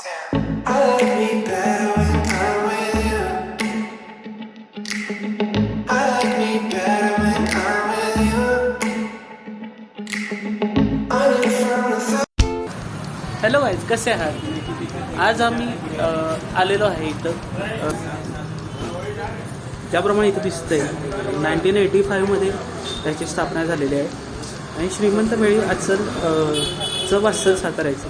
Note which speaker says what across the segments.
Speaker 1: Hello guys, कसे आहात? आज आम्ही आलेलो आहे इथं, ज्याप्रमाणे इथं दिसतंय 1985मध्ये त्याची स्थापना झालेली आहे आणि श्रीमंत भेळी असल चव असल साताऱ्याचं.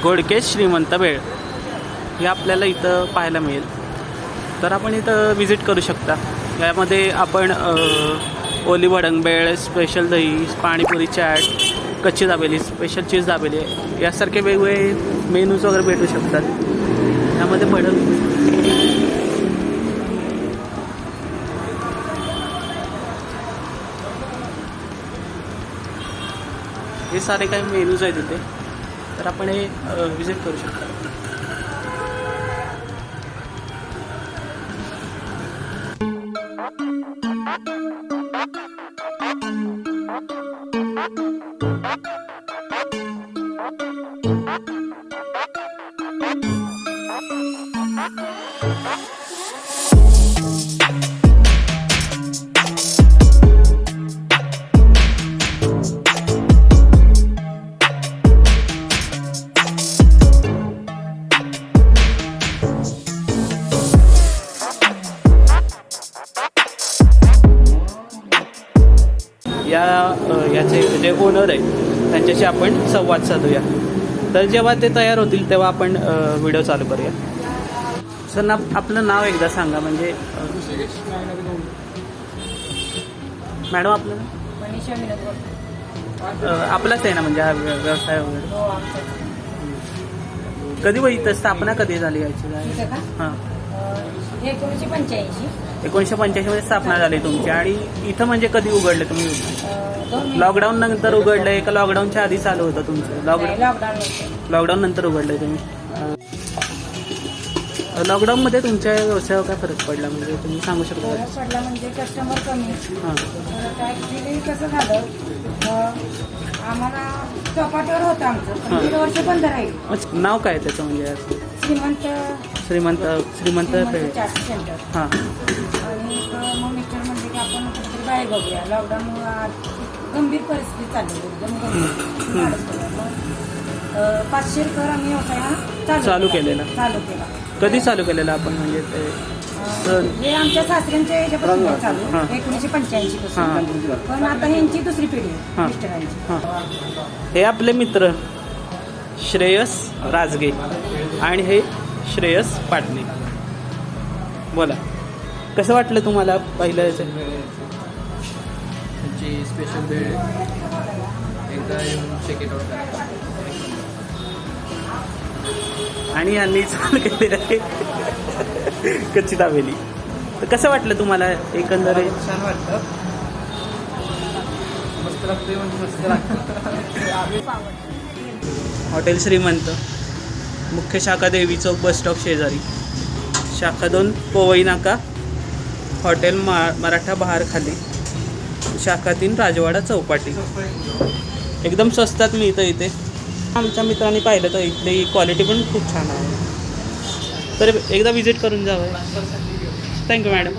Speaker 1: घोडकेश श्रीमंत भेळ हे आपल्याला इथं पाहायला मिळेल. तर आपण इथं विजिट करू शकता. यामध्ये आपण ओली भडंग भेळ, स्पेशल दही, पाणीपुरी चाट, कच्ची दाबेली, स्पेशल चीज दाबेली यासारखे वेगवेगळे मेनूज वगैरे भेटू शकतात. यामध्ये भडंग, हे सारे काही मेनूज आहेत इथे. तर आपण हे विजिट करू शकता. याचे जे ओनर आहे त्यांच्याशी आपण संवाद साधूया. तर जेव्हा ते तयार होतील तेव्हा आपण व्हिडिओ चालू करूया. सर आपलं नाव एकदा सांगा. म्हणजे मॅडम आपलं आपलाच आहे ना, म्हणजे हा व्यवसाय वगैरे? कधी इथं स्थापना कधी झाली याची? हां, 1985 मध्ये स्थापना झाली तुमची. आणि इथं म्हणजे कधी उघडले तुम्ही? लॉकडाऊन नंतर उघडलंय का लॉकडाऊनच्या आधी चालू होतं तुमचं? लॉकडाऊन नंतर उघडलंय तुम्ही. लॉकडाऊन मध्ये तुमच्या व्यवसायावर काय फरक पडला, म्हणजे तुम्ही सांगू शकता?
Speaker 2: फरक पडला म्हणजे कस्टमर कमी. ॲक्च्युली कसं झालं, आम्हाला चौपाटीवर होतं आमचं, पण 1 वर्ष बंद राहील.
Speaker 1: नाव काय त्याचं? म्हणजे श्रीमंत
Speaker 2: चाट सेंटर.
Speaker 1: हां.
Speaker 2: आणि मग मिस्टर म्हणजे की आपण कुठेतरी बाहेर बघूया. लॉकडाऊनमुळे गंभीर परिस्थिती चालली, एकदम 500 कर आम्ही व्यवसाय चालू केला.
Speaker 1: कधी चालू केलेला आपण? म्हणजे
Speaker 2: हे आमच्या सासऱ्यांच्या याच्यापासून चालू 1985 पासून. पण आता ह्यांची दुसरी पिढी मिस्टरांची.
Speaker 1: हे आपले मित्र श्रेयस राजगे आणि हे श्रेयस पाटणे. बोला, कसं वाटलं तुम्हाला पहिलं याचं?
Speaker 3: स्पेशल भेळ एकदा येऊन चेक इट आउट.
Speaker 1: आणि यांनी चालू केलेलं आहे कच्ची दाबेली. तर कसं वाटलं तुम्हाला एकंदरीत?
Speaker 3: छान वाटतं, मस्त लागते, म्हणजे मस्त लागतं.
Speaker 1: हॉटेल श्रीमंत, मुख्य शाखा देवी चौक, बस स्टॉप शेजारी. शाखा 2 पोवई नाका, हॉटेल मराठा बहार खाली, शाखा 3 राजवाडा चौपाटी. एकदम स्वस्तात मिळतं इथे. आमच्या मित्रांनी पाहिलं तर इथली क्वालिटी पण खूप छान आहे. तर एकदा विजिट करून जावं. Thank you madam.